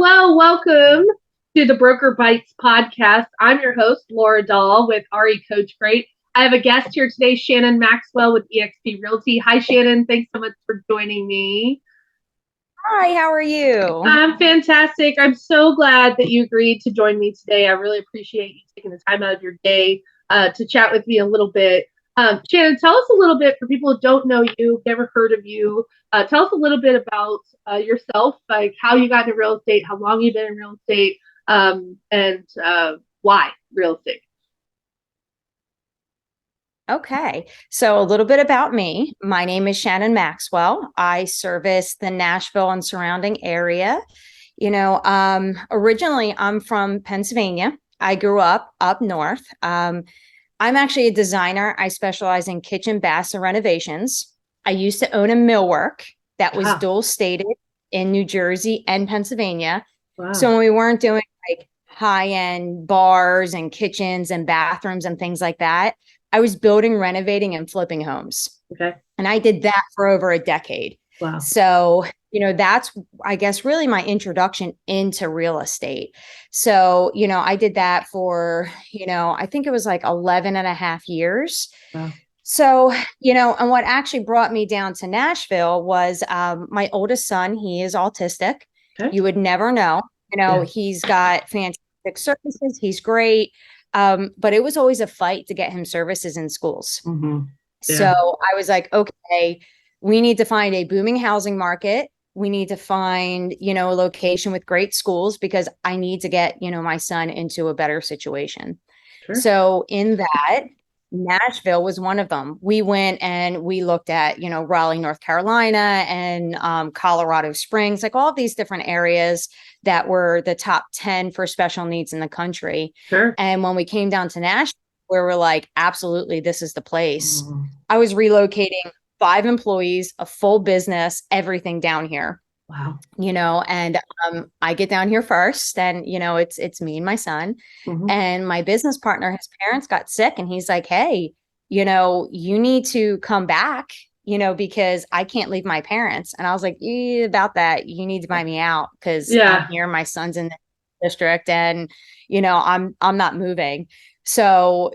Welcome to the Broker Bites podcast. I'm your host, Laura Dahl with RECoachCrate. I have a guest here today, Shannan Maxwell with eXp Realty. Hi, Shannon. Thanks so much for joining me. Hi, how are you? I'm fantastic. I'm so glad that you agreed to join me today. I really appreciate you taking the time out of your day to chat with me a little bit. Shannon, tell us a little bit for people who don't know you, never heard of you. Tell us a little bit about yourself, like how you got into real estate, how long you've been in real estate, and why real estate. Okay, so a little bit about me. My name is Shannan Maxwell. I service the Nashville and surrounding area. Originally I'm from Pennsylvania. I grew up north. I'm actually a designer. I specialize in kitchen, baths, and renovations. I used to own a millwork that was dual stated in New Jersey and Pennsylvania. Wow. So when we weren't doing like high-end bars and kitchens and bathrooms and things like that, I was building, renovating, and flipping homes. Okay. And I did that for over a decade. Wow. So, that's, I guess, really my introduction into real estate. So, I did that for, I think it was like 11 and a half years. Wow. So, and what actually brought me down to Nashville was my oldest son. He is autistic. Okay. You would never know. He's got fantastic services. He's great. But it was always a fight to get him services in schools. Mm-hmm. Yeah. So I was like, okay, we need to find a booming housing market. We need to find, a location with great schools because I need to get, my son into a better situation. Sure. So in that, Nashville was one of them. We went and we looked at, Raleigh, North Carolina and Colorado Springs, like all of these different areas that were the top 10 for special needs in the country. Sure. And when we came down to Nashville, we were like, absolutely, this is the place. Mm-hmm. I was relocating 5 employees, a full business, everything down here. Wow. And I get down here first and, it's me and my son. Mm-hmm. And my business partner, his parents got sick and he's like, hey, you need to come back, because I can't leave my parents. And I was like, about that, you need to buy me out because I'm here, my son's in the district and, I'm not moving. So,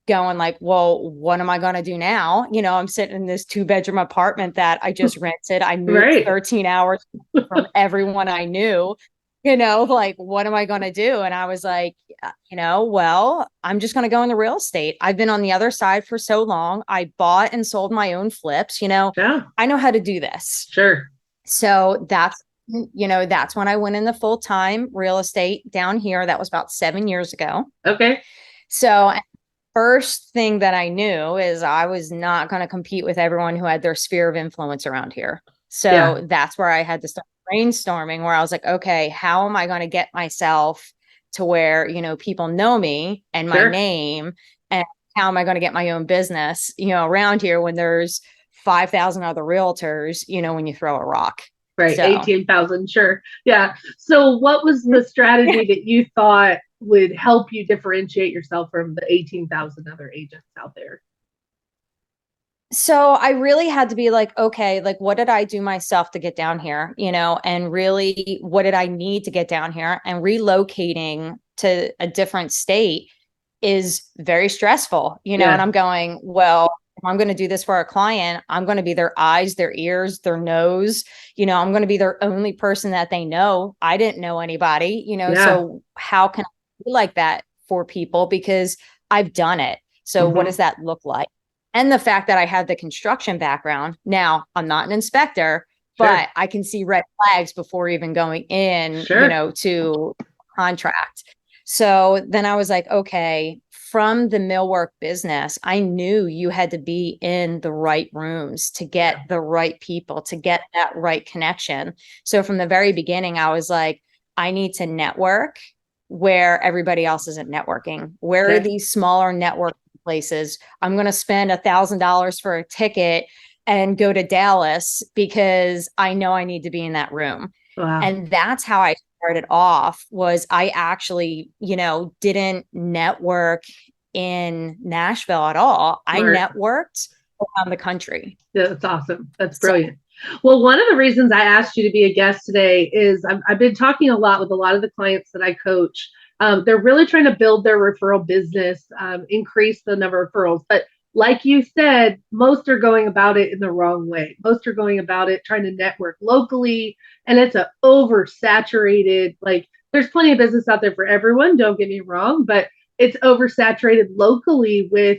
going like, well, what am I going to do now? I'm sitting in this 2-bedroom apartment that I just rented. I moved 13 hours from everyone I knew, like, what am I going to do? And I was like, well, I'm just going to go into real estate. I've been on the other side for so long. I bought and sold my own flips, I know how to do this. Sure. So that's when I went into full-time real estate down here. That was about 7 years ago. Okay. So first thing that I knew is I was not going to compete with everyone who had their sphere of influence around here. So that's where I had to start brainstorming, where I was like, okay, how am I going to get myself to where, people know me and my name, and how am I going to get my own business, around here when there's 5,000 other realtors, when you throw a rock. Right. So. 18,000. Sure. Yeah. So what was the strategy that you thought would help you differentiate yourself from the 18,000 other agents out there? So I really had to be like, okay, like, what did I do myself to get down here, and really, what did I need to get down here? And relocating to a different state is very stressful, and I'm going, well, if I'm going to do this for a client, I'm going to be their eyes, their ears, their nose, I'm going to be their only person that they know. I didn't know anybody, so how can I be like that for people? Because I've done it. So what does that look like? And the fact that I have the construction background. Now, I'm not an inspector, but I can see red flags before even going in, to contract. So then I was like, okay, from the millwork business, I knew you had to be in the right rooms to get the right people, to get that right connection. So from the very beginning, I was like, I need to network where everybody else isn't networking. Where are these smaller network places? I'm going to spend $1,000 for a ticket and go to Dallas because I know I need to be in that room. Wow. And that's how I started off. Was I actually, didn't network in Nashville at all. I networked around the country. Yeah, that's awesome. That's brilliant. Well, one of the reasons I asked you to be a guest today is I've been talking a lot with a lot of the clients that I coach. They're really trying to build their referral business, increase the number of referrals. But like you said, most are going about it in the wrong way. Most are going about it trying to network locally, and it's a oversaturated, like there's plenty of business out there for everyone, don't get me wrong, but it's oversaturated locally with,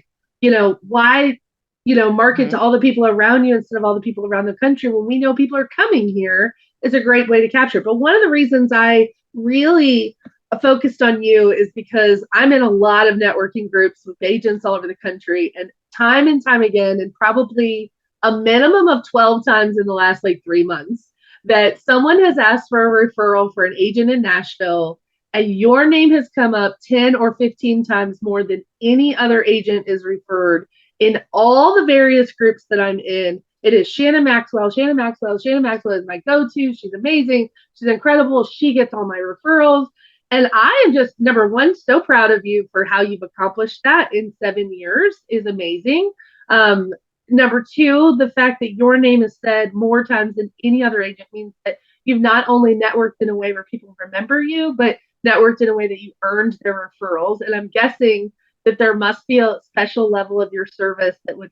why market to all the people around you instead of all the people around the country when we know people are coming here is a great way to capture it. But one of the reasons I really focused on you is because I'm in a lot of networking groups with agents all over the country, and time again, and probably a minimum of 12 times in the last like 3 months, that someone has asked for a referral for an agent in Nashville, and your name has come up 10 or 15 times more than any other agent is referred in all the various groups that I'm in. It is Shannan Maxwell. Shannan Maxwell. Shannan Maxwell is my go-to. She's amazing. She's incredible. She gets all my referrals. And I am just, number one, so proud of you for how you've accomplished that in 7 years is amazing. Number two, the fact that your name is said more times than any other agent means that you've not only networked in a way where people remember you, but networked in a way that you earned their referrals. And I'm guessing that there must be a special level of your service that would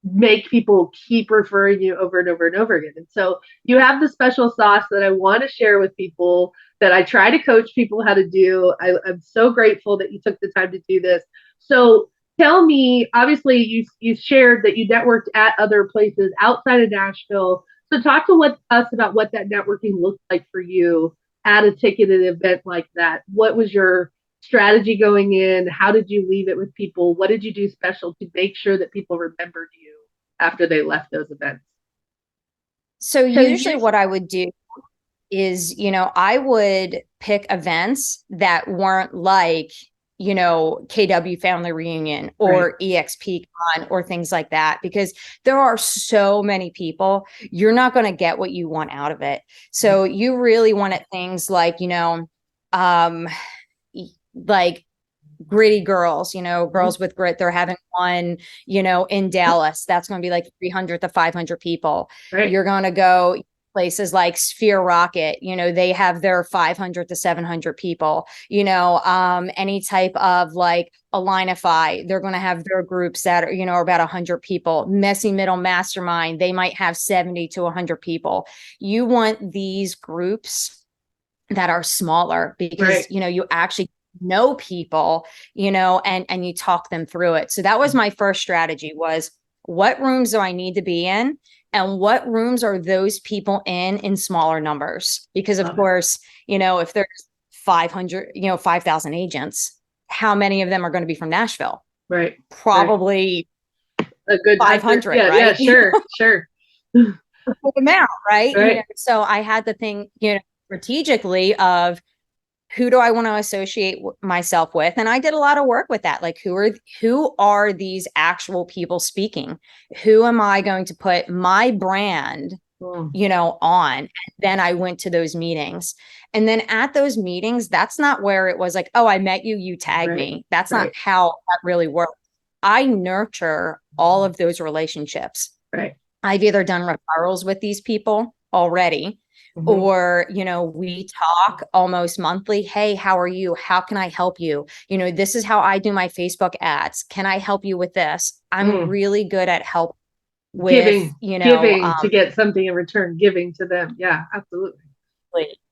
make people keep referring you over and over and over again. And so you have the special sauce that I want to share with people, that I try to coach people how to do. I'm so grateful that you took the time to do this. So tell me, obviously you shared that you networked at other places outside of Nashville. So talk to us about what that networking looked like for you at a ticketed event like that. What was your strategy going in? How did you leave it with people? What did you do special to make sure that people remembered you after they left those events? So usually what I would do is, I would pick events that weren't like, KW Family Reunion or right. EXP Con or things like that, because there are so many people, you're not going to get what you want out of it. So you really want it things like, like gritty girls, girls with grit. They're having one, in Dallas. That's going to be like 300 to 500 people. Right. You're going to go places like Sphere Rocket, they have their 500 to 700 people, any type of like Align-ify, they're going to have their groups that are, about 100 people. Messy Middle Mastermind, they might have 70 to 100 people. You want these groups that are smaller because, right. You actually know people, and you talk them through it. So that was my first strategy, was what rooms do I need to be in? And what rooms are those people in smaller numbers? Because of course, if there's 500, 5,000 agents, how many of them are going to be from Nashville? Right. Probably a good 500, yeah, right? Yeah, sure, sure. Amount, right? Right. So I had to think, strategically of who do I want to associate myself with? And I did a lot of work with that. Like, who are these actual people speaking? Who am I going to put my brand, on? And then I went to those meetings. And then at those meetings, that's not where it was like, oh, I met you, you tagged me. That's not how that really works. I nurture all of those relationships. Right. I've either done referrals with these people already, or, we talk almost monthly. Hey, how are you? How can I help you? This is how I do my Facebook ads. Can I help you with this? I'm really good at help with, giving to get something in return, giving to them. Yeah, absolutely.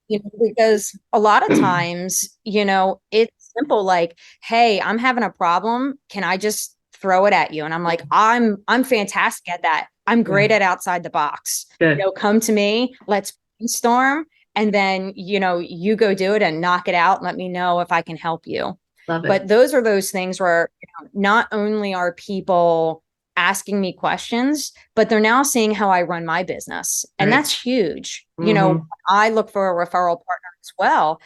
Because a lot of times, it's simple. Like, hey, I'm having a problem. Can I just throw it at you? And I'm like, I'm fantastic at that. I'm great at outside the box. Good. Come to me. Let's brainstorm, and then you go do it and knock it out. Let me know if I can help you. Love it. But those are those things where not only are people asking me questions, but they're now seeing how I run my business, and that's huge. I look for a referral partner as well.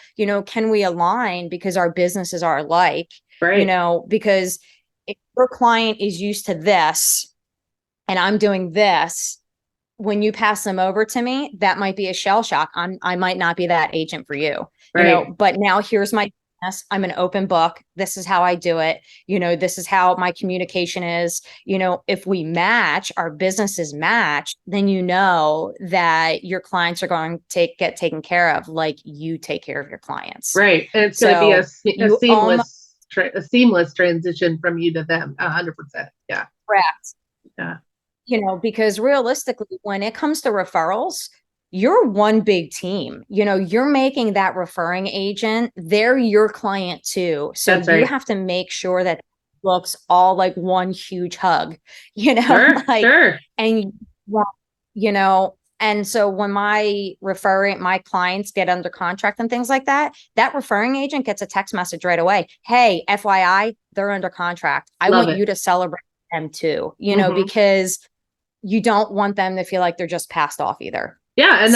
Can we align because our businesses are alike? Right. Because if your client is used to this and I'm doing this, when you pass them over to me, that might be a shell shock. I might not be that agent for you, right. But now here's my business. I'm an open book. This is how I do it. This is how my communication is. If we match, our businesses match, then that your clients are going to get taken care of, like you take care of your clients. Right. And it's going to be a seamless transition from you to them. 100%. Yeah. Correct. Yeah. Because realistically, when it comes to referrals, you're one big team. You're making that referring agent, they're your client too. So That's right. You have to make sure that it looks all like one huge hug, Sure. And, and so when my clients get under contract and things like that, that referring agent gets a text message right away. Hey, FYI, they're under contract. I want you to celebrate them too, because you don't want them to feel like they're just passed off either. Yeah. And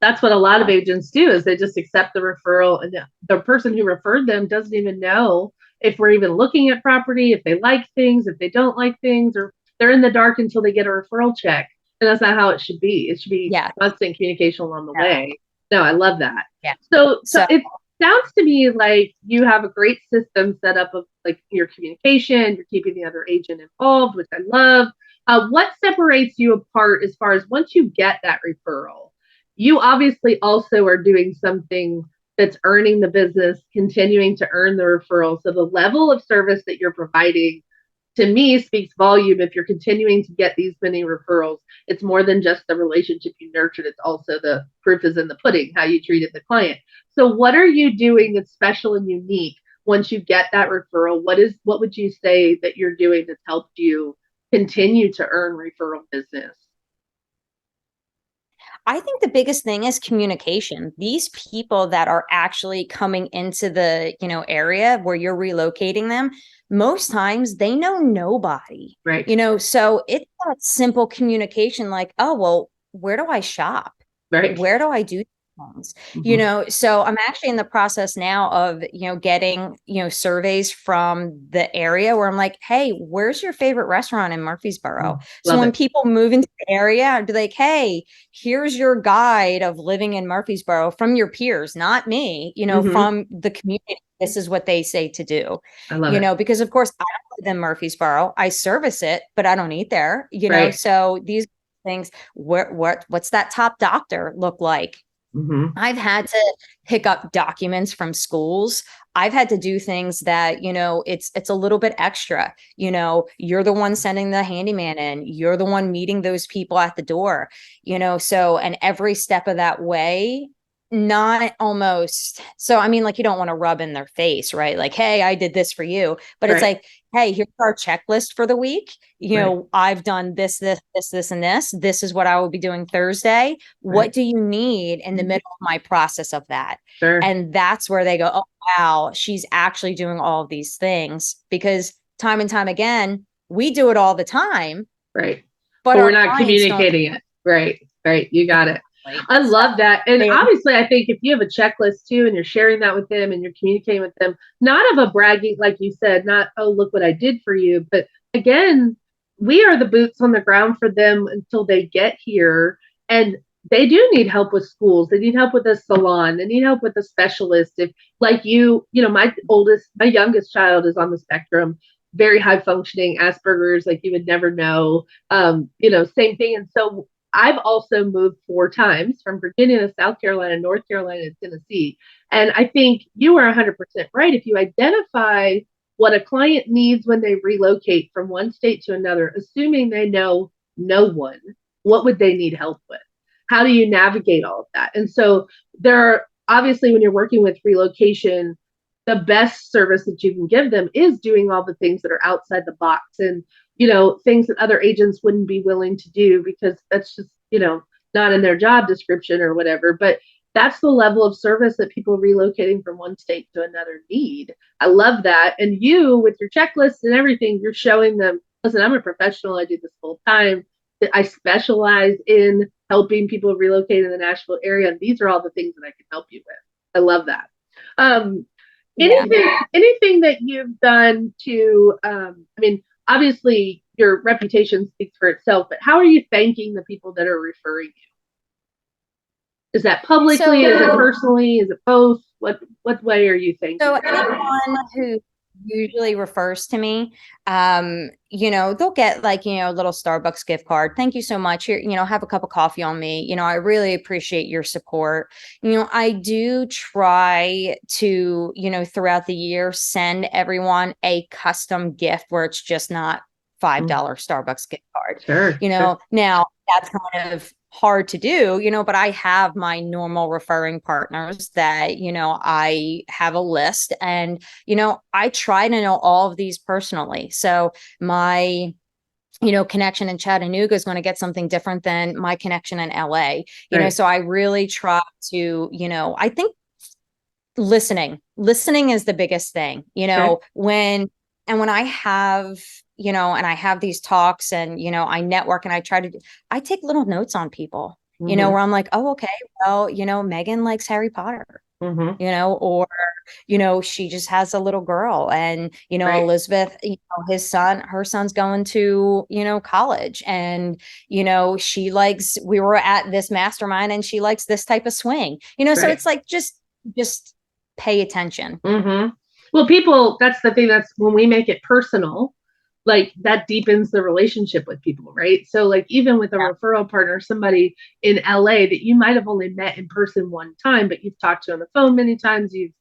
that's what a lot of agents do, is they just accept the referral, and the person who referred them doesn't even know if we're even looking at property, if they like things, if they don't like things, or they're in the dark until they get a referral check. And that's not how it should be. It should be constant communication along the way. No, I love that. Yeah. So it sounds to me like you have a great system set up of like your communication, you're keeping the other agent involved, which I love. What separates you apart as far as once you get that referral, you obviously also are doing something that's earning the business, continuing to earn the referral. So the level of service that you're providing, to me, speaks volume. If you're continuing to get these many referrals, it's more than just the relationship you nurtured. It's also the proof is in the pudding, how you treated the client. So what are you doing that's special and unique once you get that referral? What would you say that you're doing that's helped you continue to earn referral business? I think the biggest thing is communication. These people that are actually coming into the, area where you're relocating them, most times they know nobody. Right. So it's that simple communication, like, oh, well, where do I shop? Right. Where do I do things? So I'm actually in the process now of, getting, surveys from the area where I'm like, hey, where's your favorite restaurant in Murfreesboro? So when people move into the area, I'd be like, hey, here's your guide of living in Murfreesboro from your peers, not me, from the community. This is what they say to do. I love it. Because of course I don't live in Murfreesboro. I service it, but I don't eat there, so these things, what's that top doctor look like? I've had to pick up documents from schools. I've had to do things that, it's a little bit extra. You're the one sending the handyman in. You're the one meeting those people at the door, so, and every step of that way, not almost. So, I mean, like, you don't want to rub in their face, right? Like, hey, I did this for you. But it's like, hey, here's our checklist for the week. I've done this, and this. This is what I will be doing Thursday. What do you need in the middle of my process of that? And that's where they go, oh, wow, she's actually doing all of these things, because time and time again, we do it all the time. Right. But we're not communicating it. Right. You got it. I love that. And obviously, I think if you have a checklist too, and you're sharing that with them and you're communicating with them, not of a bragging, like you said, not, oh, look what I did for you. But again, we are the boots on the ground for them until they get here. And they do need help with schools. They need help with a salon. They need help with a specialist. If, like my youngest child is on the spectrum, very high functioning, Asperger's, like you would never know, same thing. And so I've also moved 4 times from Virginia to South Carolina, North Carolina, to Tennessee. And I think you are 100% right. If you identify what a client needs when they relocate from one state to another, assuming they know no one, what would they need help with? How do you navigate all of that? And so there are, obviously, when you're working with relocation, the best service that you can give them is doing all the things that are outside the box, and things that other agents wouldn't be willing to do because that's just, not in their job description or whatever. But that's the level of service that people relocating from one state to another need. I love that. And you, with your checklists and everything, you're showing them, listen, I'm a professional. I do this full time. I specialize in helping people relocate in the Nashville area. And these are all the things that I can help you with. I love that. Anything that you've done to, obviously your reputation speaks for itself, but how are you thanking the people that are referring you? Is that publicly? Is it personally? Is it both? What way are you thinking? So anyone who usually refers to me, they'll get like, a little Starbucks gift card. Thank you so much. Here, have a cup of coffee on me. I really appreciate your support. I do try to, throughout the year, send everyone a custom gift where it's just not $5 Starbucks gift card. Sure. Now that's kind of hard to do, but I have my normal referring partners that, I have a list and, I try to know all of these personally. So my, connection in Chattanooga is going to get something different than my connection in LA, so I really try to, I think listening is the biggest thing, when I have, and I have these talks and, I network and I take little notes on people, where I'm like, oh, okay, well, Megan likes Harry Potter, or, she just has a little girl and, Elizabeth, her son's going to, college and, we were at this mastermind and she likes this type of swing, so it's like, just pay attention. Well, that's the thing, that's when we make it personal, like that deepens the relationship with people, right? So like even with a referral partner, somebody in LA that you might have only met in person one time, but you've talked to on the phone many times, you've,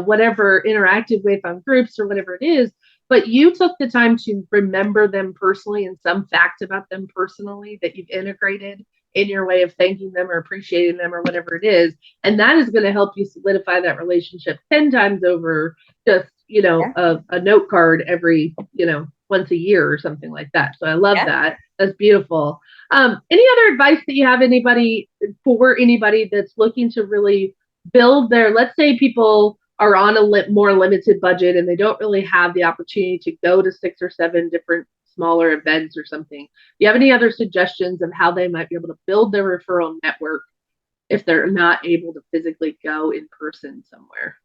whatever, interacted with on groups or whatever it is, but you took the time to remember them personally and some fact about them personally that you've integrated in your way of thanking them or appreciating them or whatever it is. And that is going to help you solidify that relationship 10 times over just, a note card every, once a year or something like that. So I love that. That's beautiful. Any other advice that you have for anybody that's looking to really build let's say people are on a more limited budget and they don't really have the opportunity to go to 6 or 7 different smaller events or something. Do you have any other suggestions of how they might be able to build their referral network if they're not able to physically go in person somewhere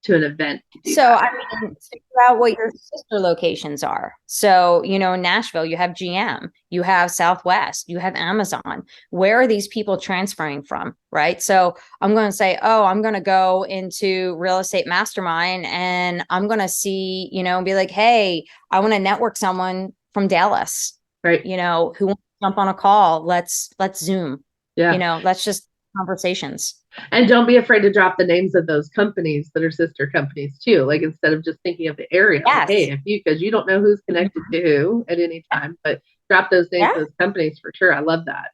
to an event? So, figure out what your sister locations are. So, in Nashville, you have GM, you have Southwest, you have Amazon. Where are these people transferring from? Right. So I'm going to say, oh, I'm going to go into Real Estate Mastermind and I'm going to see, be like, hey, I want to network someone from Dallas, right? Who wants to jump on a call. Let's Zoom. Yeah. Let's just conversations. And don't be afraid to drop the names of those companies that are sister companies too. Like instead of just thinking of the area, like, hey, because you don't know who's connected to who at any time, but drop those names of those companies for sure. I love that.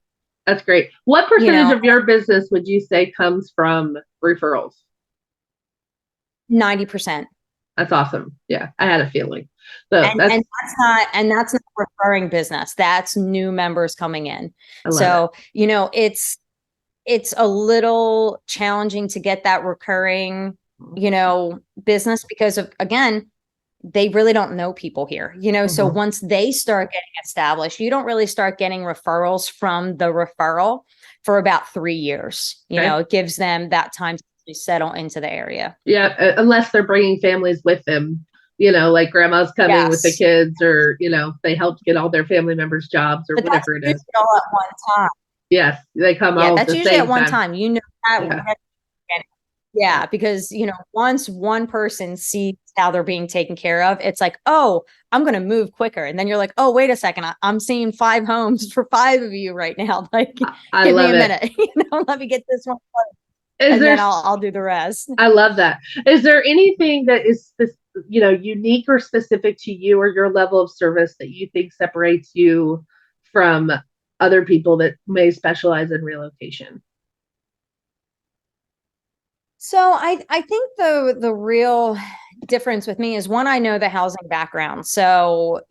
That's great. What percentage of your business would you say comes from referrals? 90%. That's awesome. Yeah, I had a feeling. So and that's not referring business. That's new members coming in. So, it's a little challenging to get that recurring, business because of, again, they really don't know people here, so once they start getting established, you don't really start getting referrals from the referral for about 3 years. It gives them that time to settle into the area. Yeah. Unless they're bringing families with them, like grandma's coming with the kids or, they helped get all their family members jobs or whatever it is. All at one time. Yes, they come all that's the usually same at one time. That because once one person sees how they're being taken care of, it's like, oh, I'm going to move quicker. And then you're like, oh, wait a second, I'm seeing 5 homes for 5 of you right now. Like, give me a minute. Let me get this one. Then I'll do the rest. I love that. Is there anything that is unique or specific to you or your level of service that you think separates you from other people that may specialize in relocation? So I think the real difference with me is, one, I know the housing background. So,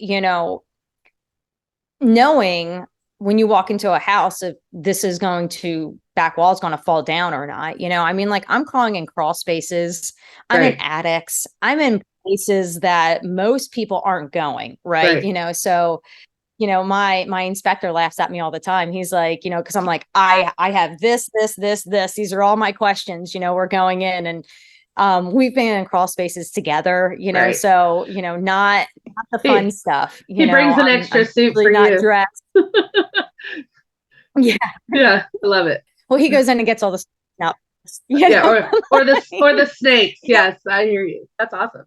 knowing when you walk into a house, if this is going to back wall is going to fall down or not, like I'm calling in crawl spaces, I'm in attics, I'm in places that most people aren't going, right? So my inspector laughs at me all the time. He's like, because I'm like, I have this. These are all my questions. We're going in and we've been in crawl spaces together, so, not the fun stuff. He brings an extra suit for not you. Dressed. Yeah. Yeah. I love it. Well, he goes in and gets all the stuff. Yeah, or the snakes. Yes, I hear you. That's awesome.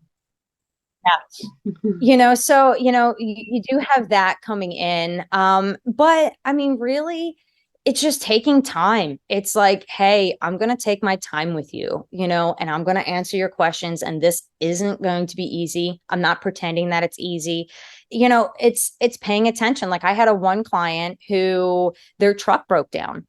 Yeah. So, you do have that coming in. But I mean, really, it's just taking time. It's like, hey, I'm going to take my time with you, and I'm going to answer your questions. And this isn't going to be easy. I'm not pretending that it's easy. It's paying attention. Like I had one client who their truck broke down.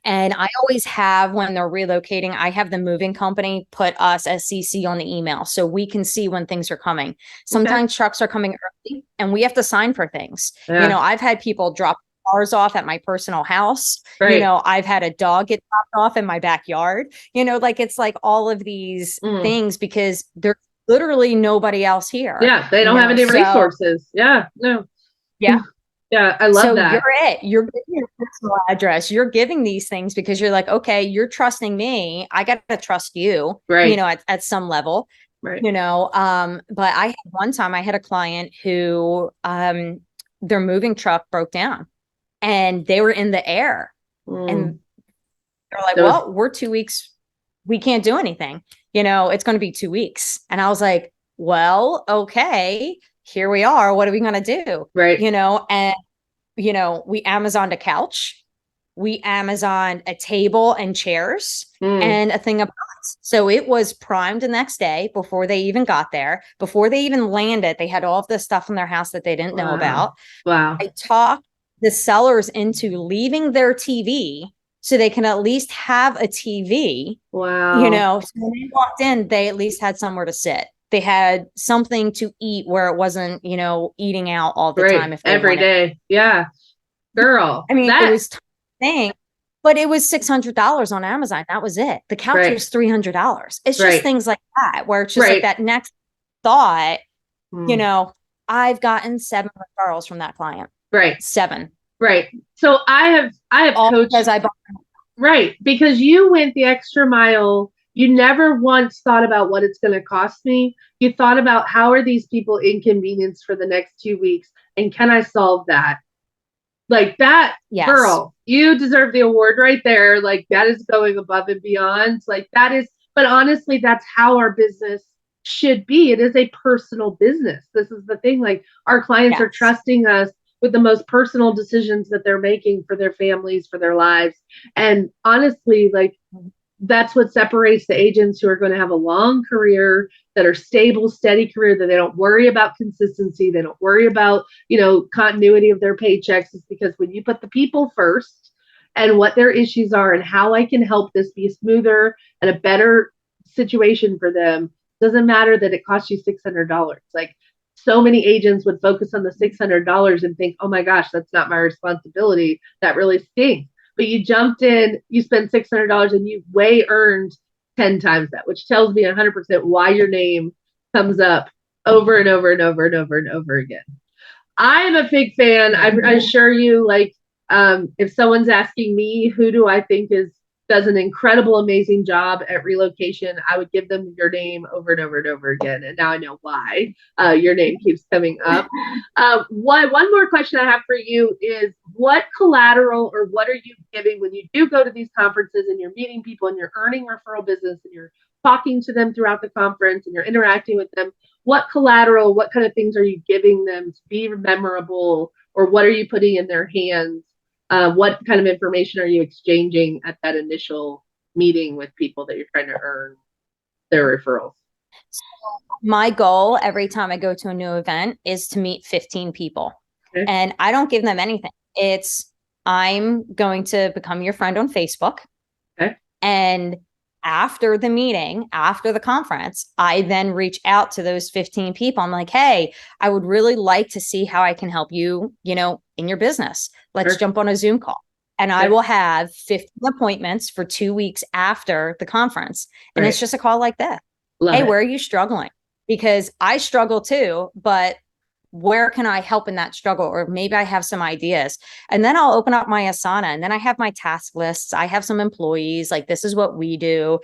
And I always have, when they're relocating, I have the moving company put us as CC on the email so we can see when things are coming. Sometimes trucks are coming early and we have to sign for things. Yeah. I've had people drop cars off at my personal house. Right. I've had a dog get dropped off in my backyard. It's like all of these things because there's literally nobody else here. Yeah, they don't have any resources. Yeah, no. Yeah. Yeah, I love that. You're giving your personal address. You're giving these things because you're like, okay, you're trusting me. I got to trust you, right. At some level, right. But one time I had a client who, their moving truck broke down and they were in the air and they're like, well, we're 2 weeks. We can't do anything. It's going to be 2 weeks. And I was like, well, okay, here we are. What are we going to do? Right. And, we Amazoned a couch, we Amazoned a table and chairs and a thing of pots. So it was primed the next day before they even got there, before they even landed. They had all of this stuff in their house that they didn't know about. Wow. I talked the sellers into leaving their TV so they can at least have a TV. Wow. So when they walked in, they at least had somewhere to sit. They had something to eat where it wasn't, eating out all the time. If every day. Yeah. Girl. I mean, it was thing, but it was $600 on Amazon. That was it. The couch was $300. It's just things like that, where it's just like that next thought, I've gotten 7 referrals from that client. Right. 7. Right. So I have all coached. Because I bought them. Right. Because you went the extra mile. You never once thought about what it's going to cost me. You thought about how are these people inconvenienced for the next 2 weeks and can I solve that? Like that, yes. Girl, you deserve the award right there. Like that is going above and beyond. Like that is, but honestly, that's how our business should be. It is a personal business. This is the thing. Like our clients are trusting us with the most personal decisions that they're making for their families, for their lives. And honestly, like that's what separates the agents who are going to have a long career, that are stable, steady career, that they don't worry about consistency. They don't worry about, continuity of their paychecks, is because when you put the people first and what their issues are and how I can help this be smoother and a better situation for them, doesn't matter that it costs you $600. Like so many agents would focus on the $600 and think, oh my gosh, that's not my responsibility. That really stinks. But you jumped in, you spent $600 and you way earned 10 times that, which tells me 100% why your name comes up over and over and over and over and over again. I am a big fan. I assure you, like, if someone's asking me, who do I think does an incredible, amazing job at relocation, I would give them your name over and over and over again. And now I know why your name keeps coming up. One more question I have for you is, what collateral or what are you giving when you do go to these conferences and you're meeting people and you're earning referral business and you're talking to them throughout the conference and you're interacting with them? What collateral, what kind of things are you giving them to be memorable, or what are you putting in their hands? What kind of information are you exchanging at that initial meeting with people that you're trying to earn their referrals? So my goal every time I go to a new event is to meet 15 people. Okay. And I don't give them anything. It's, I'm going to become your friend on Facebook. Okay. And after the meeting, after the conference, I then reach out to those 15 people. I'm like, hey, I would really like to see how I can help you, in your business. Let's jump on a Zoom call. And I will have 15 appointments for 2 weeks after the conference. And it's just a call like that. Hey, where are you struggling? Because I struggle too, but where can I help in that struggle? Or maybe I have some ideas. And then I'll open up my Asana, and then I have my task lists. I have some employees, like, this is what we do,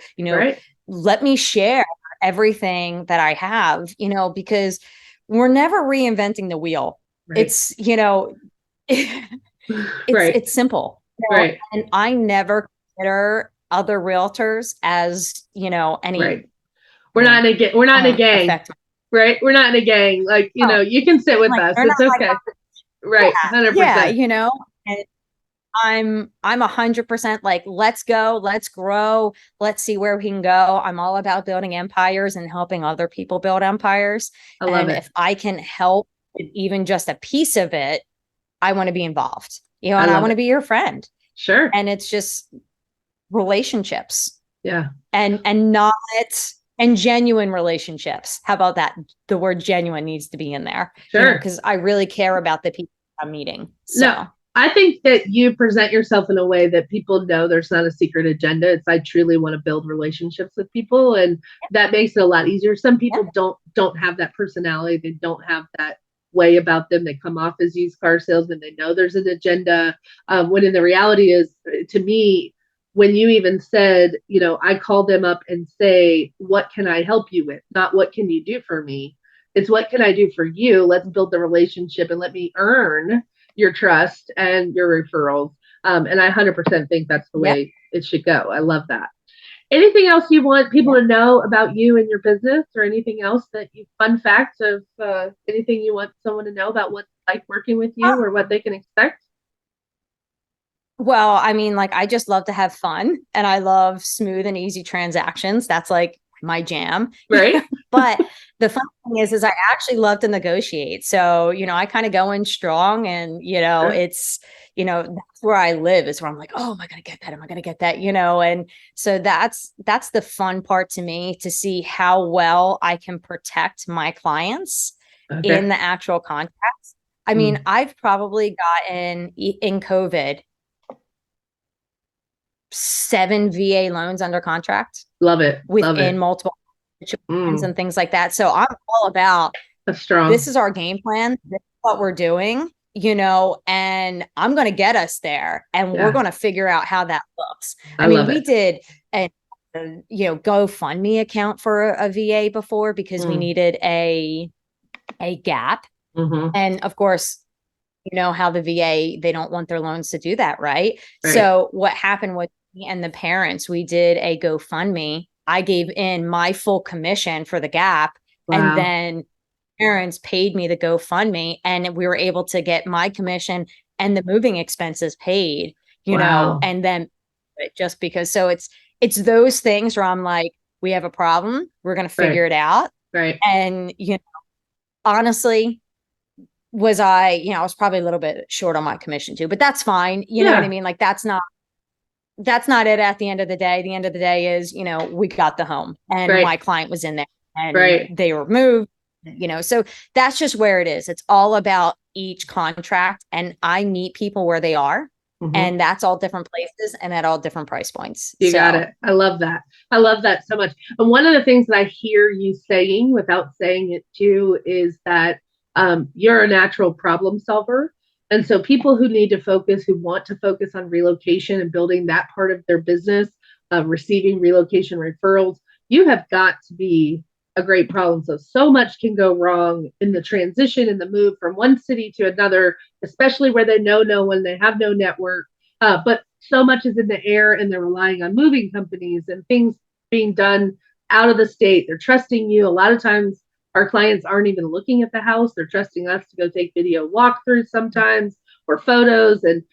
let me share everything that I have, because we're never reinventing the wheel. Right. It's, it's simple. Right. And I never consider other realtors as, any Right. We're not in a gang. effect. Right. We're not in a gang. Like, you can sit with Like, us. they're It's not okay. Right. 100%. Yeah, and I'm 100% like, let's go, let's grow, let's see where we can go. I'm all about building empires and helping other people build empires. I love And it. if I can help even just a piece of it, I want to be involved, and I want to be your friend. Sure. And it's just relationships. Yeah. And not and genuine relationships. How about that? The word genuine needs to be in there. Sure. Because I really care about the people I'm meeting. So. No, I think that you present yourself in a way that people know there's not a secret agenda. It's, I truly want to build relationships with people, and that makes it a lot easier. Some people don't have that personality. They don't have that way about them. They come off as used car salesmen. They know there's an agenda. When in the reality is, to me, when you even said, I call them up and say, what can I help you with? Not what can you do for me? It's what can I do for you? Let's build the relationship and let me earn your trust and your referrals. And I 100% think that's the way it should go. I love that. Anything else you want people to know about you and your business, or anything else fun facts of anything you want someone to know about what's like working with you or what they can expect? Well, I mean, like, I just love to have fun, and I love smooth and easy transactions. That's like my jam. Right. But the fun thing is I actually love to negotiate. So, I kind of go in strong, and, it's, that's where I live, is where I'm like, oh, am I going to get that? Am I going to get that? And so that's the fun part to me, to see how well I can protect my clients in the actual contracts. I mean, I've probably gotten in COVID 7 VA loans under contract. Love it. Within multiple situations and things like that. So I'm all about this is our game plan. This is what we're doing, and I'm going to get us there, and we're going to figure out how that looks. I mean, we did a GoFundMe account for a VA before, because we needed a gap. And of course, how the VA, they don't want their loans to do that. Right. So what happened with me and the parents, we did a GoFundMe. I gave in my full commission for the gap. And then parents paid me the GoFundMe, and we were able to get my commission and the moving expenses paid, and then just because, so it's those things where I'm like, we have a problem, we're going to figure it out. Right. And, honestly, I was probably a little bit short on my commission too, but that's fine. You know what I mean? Like, that's not it at the end of the day. The end of the day is, we got the home, and my client was in there, and they were moved, so that's just where it is. It's all about each contract, and I meet people where they are, and that's all different places and at all different price points. You got it. I love that. I love that so much. And one of the things that I hear you saying without saying it too is that you're a natural problem solver. And so people who want to focus on relocation and building that part of their business, receiving relocation referrals, you have got to be a great problem. So much can go wrong in the transition and the move from one city to another, especially where they know no one, they have no network. But so much is in the air, and they're relying on moving companies and things being done out of the state. They're trusting you. A lot of times our clients aren't even looking at the house. They're trusting us to go take video walkthroughs sometimes, or photos. And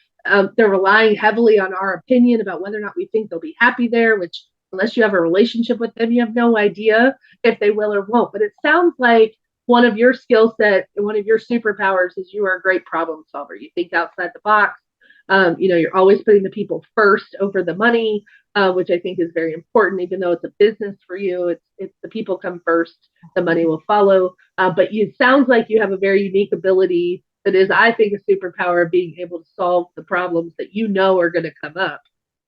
they're relying heavily on our opinion about whether or not we think they'll be happy there, which, unless you have a relationship with them, you have no idea if they will or won't. But it sounds like one of your skill set and one of your superpowers is you are a great problem solver. You think outside the box. You're always putting the people first over the money, which I think is very important. Even though it's a business for you, it's the people come first, the money will follow. But it sounds like you have a very unique ability that is, I think, a superpower of being able to solve the problems that are going to come up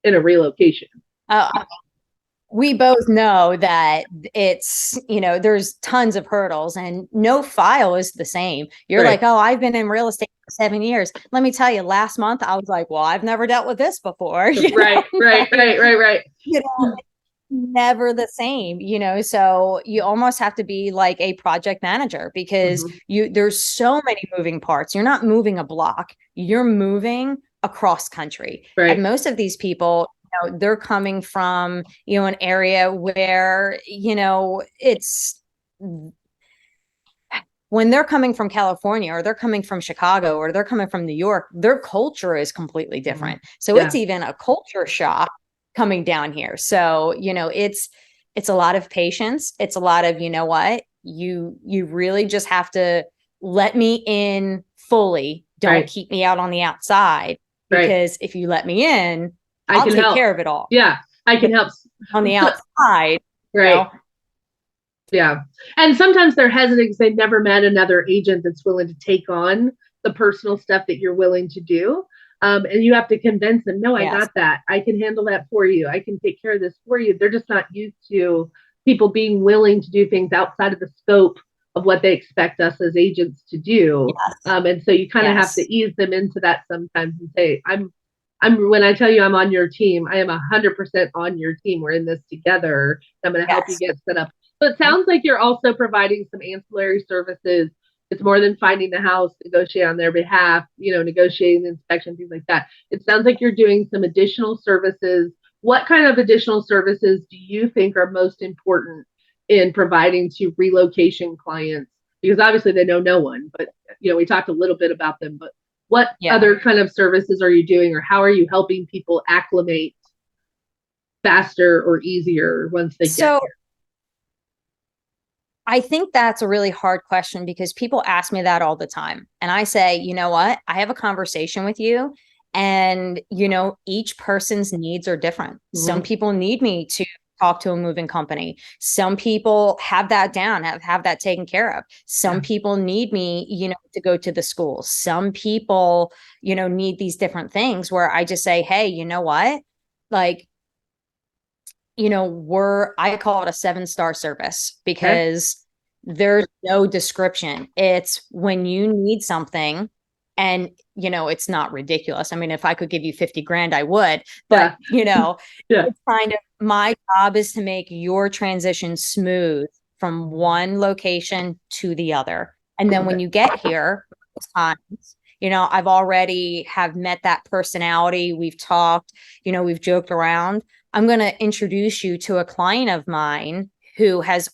in a relocation. We both know that it's, there's tons of hurdles, and no file is the same. You're like, oh, I've been in real estate for 7 years. Let me tell you, last month I was like, well, I've never dealt with this before. Right. Never the same, so you almost have to be like a project manager, because there's so many moving parts. You're not moving a block, you're moving across country. And most of these people, they're coming from, an area where, it's when they're coming from California or they're coming from Chicago or they're coming from New York, their culture is completely different. So it's even a culture shock coming down here. So, it's a lot of patience. It's a lot of, you really just have to let me in fully. Don't keep me out on the outside, because if you let me in, I'll take care of it all. Yeah. I can help on the outside. Yeah. And sometimes they're hesitant because they've never met another agent that's willing to take on the personal stuff that you're willing to do. And you have to convince them, no, I got that. I can handle that for you. I can take care of this for you. They're just not used to people being willing to do things outside of the scope of what they expect us as agents to do. And so you kind of have to ease them into that sometimes and say, when I tell you I'm on your team, I am 100% on your team. We're in this together. I'm going to help you get set up. So it sounds like you're also providing some ancillary services. It's more than finding the house, negotiate on their behalf, negotiating the inspection, things like that. It sounds like you're doing some additional services. What kind of additional services do you think are most important in providing to relocation clients? Because obviously they know no one, but we talked a little bit about them, but what other kind of services are you doing, or how are you helping people acclimate faster or easier once they get here? I think that's a really hard question, because people ask me that all the time. And I say, you know what? I have a conversation with you, and, each person's needs are different. Some people need me to talk to a moving company. Some people have that down, have that taken care of. Some people need me, to go to the school. Some people, need these different things where I just say, hey, you know what? Like, I call it a 7-star service, because there's no description. It's when you need something, and, it's not ridiculous. I mean, if I could give you 50 grand, I would, but it's kind of, my job is to make your transition smooth from one location to the other. And then when you get here, times, I've already have met that personality. We've talked, we've joked around. I'm going to introduce you to a client of mine who has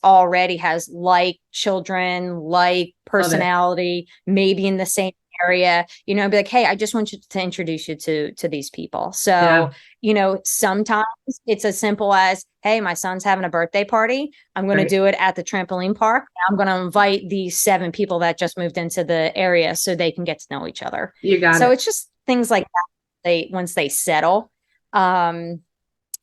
like children, like personality, maybe in the same area, be like, hey, I just want you to introduce you to these people. So, sometimes it's as simple as, hey, my son's having a birthday party. I'm going to do it at the trampoline park. I'm going to invite these 7 people that just moved into the area so they can get to know each other. So it's just things like that. Once they settle, and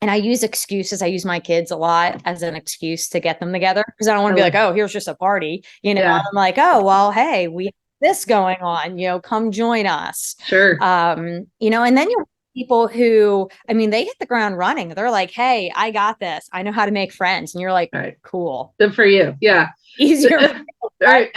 I use excuses. I use my kids a lot as an excuse to get them together, because I don't want to be like, oh, here's just a party. I'm like, oh, well, hey, we have this going on, come join us. Sure. And then you have people who, they hit the ground running. They're like, hey, I got this. I know how to make friends. And you're like, cool. Good for you. Yeah. Easier. I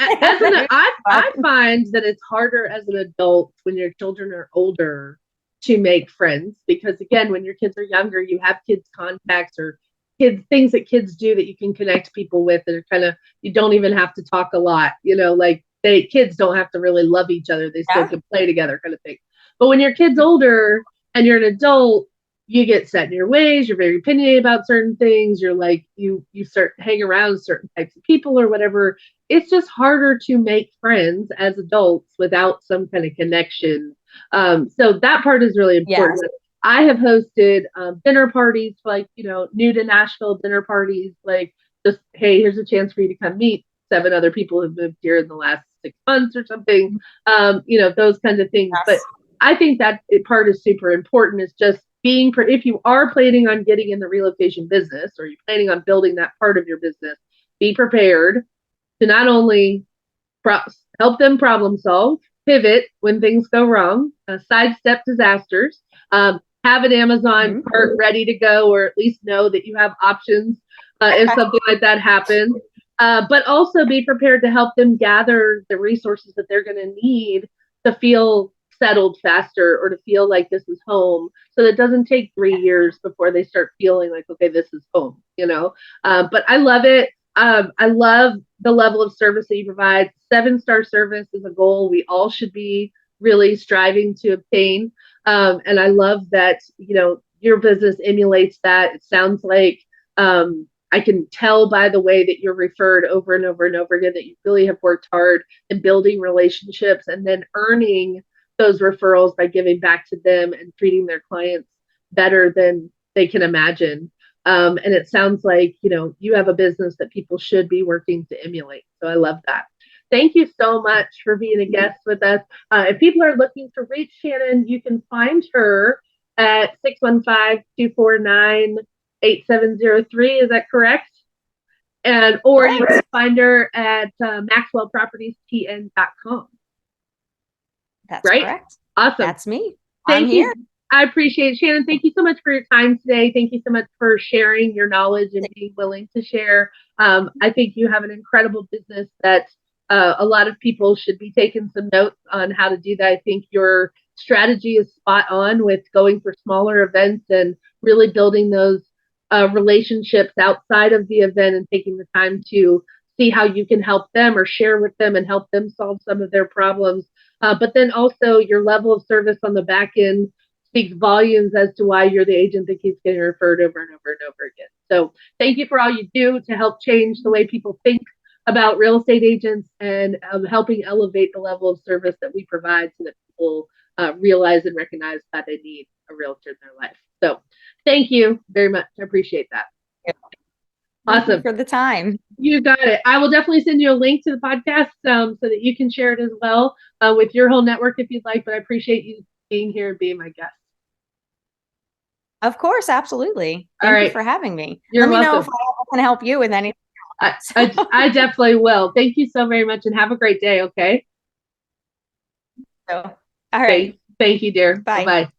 find that it's harder as an adult when your children are older to make friends, because again, when your kids are younger, you have kids contacts or things that kids do that you can connect people with that are kind of, you don't even have to talk a lot, like kids don't have to really love each other. They still can play together, kind of thing. But when your kid's older and you're an adult, you get set in your ways. You're very opinionated about certain things. You're like, you start hang around certain types of people or whatever. It's just harder to make friends as adults without some kind of connection. So that part is really important. I have hosted dinner parties, like, new to Nashville dinner parties, like just, hey, here's a chance for you to come meet 7 other people who've moved here in the last 6 months or something, those kinds of things. But I think that part is super important, is just if you are planning on getting in the relocation business, or you're planning on building that part of your business, be prepared to not only help them problem solve, pivot when things go wrong, sidestep disasters, have an Amazon cart ready to go, or at least know that you have options if something like that happens. But also be prepared to help them gather the resources that they're going to need to feel settled faster, or to feel like this is home, so that it doesn't take 3 years before they start feeling like, okay, this is home, But I love it. I love the level of service that you provide. 7-star service is a goal we all should be really striving to obtain. And I love that, you'll your business emulates that. It sounds like I can tell by the way that you're referred over and over and over again that you really have worked hard in building relationships and then earning those referrals by giving back to them and treating their clients better than they can imagine. And it sounds like, you have a business that people should be working to emulate. So I love that. Thank you so much for being a guest with us. If people are looking to reach Shannon, you can find her at 615-249-8703. Is that correct? Or you can find her at maxwellpropertiestn.com. That's right? Correct. Awesome. That's me. Thank you. I appreciate it. Shannon, thank you so much for your time today. Thank you so much for sharing your knowledge and being willing to share. I think you have an incredible business that a lot of people should be taking some notes on how to do that. I think your strategy is spot on with going for smaller events and really building those relationships outside of the event and taking the time to see how you can help them or share with them and help them solve some of their problems. But then also your level of service on the back end speaks volumes as to why you're the agent that keeps getting referred over and over and over again. So thank you for all you do to help change the way people think about real estate agents and helping elevate the level of service that we provide so that people realize and recognize that they need a realtor in their life. So thank you very much. I appreciate that. Awesome. Thank you for the time. You got it. I will definitely send you a link to the podcast so that you can share it as well with your whole network if you'd like, but I appreciate you being here and being my guest. Of course, absolutely. Thank you for having me. You're Let me welcome. know if I can help you with anything. I definitely will. Thank you so very much and have a great day, okay? So, all right. Thank you, dear. Bye. Bye-bye.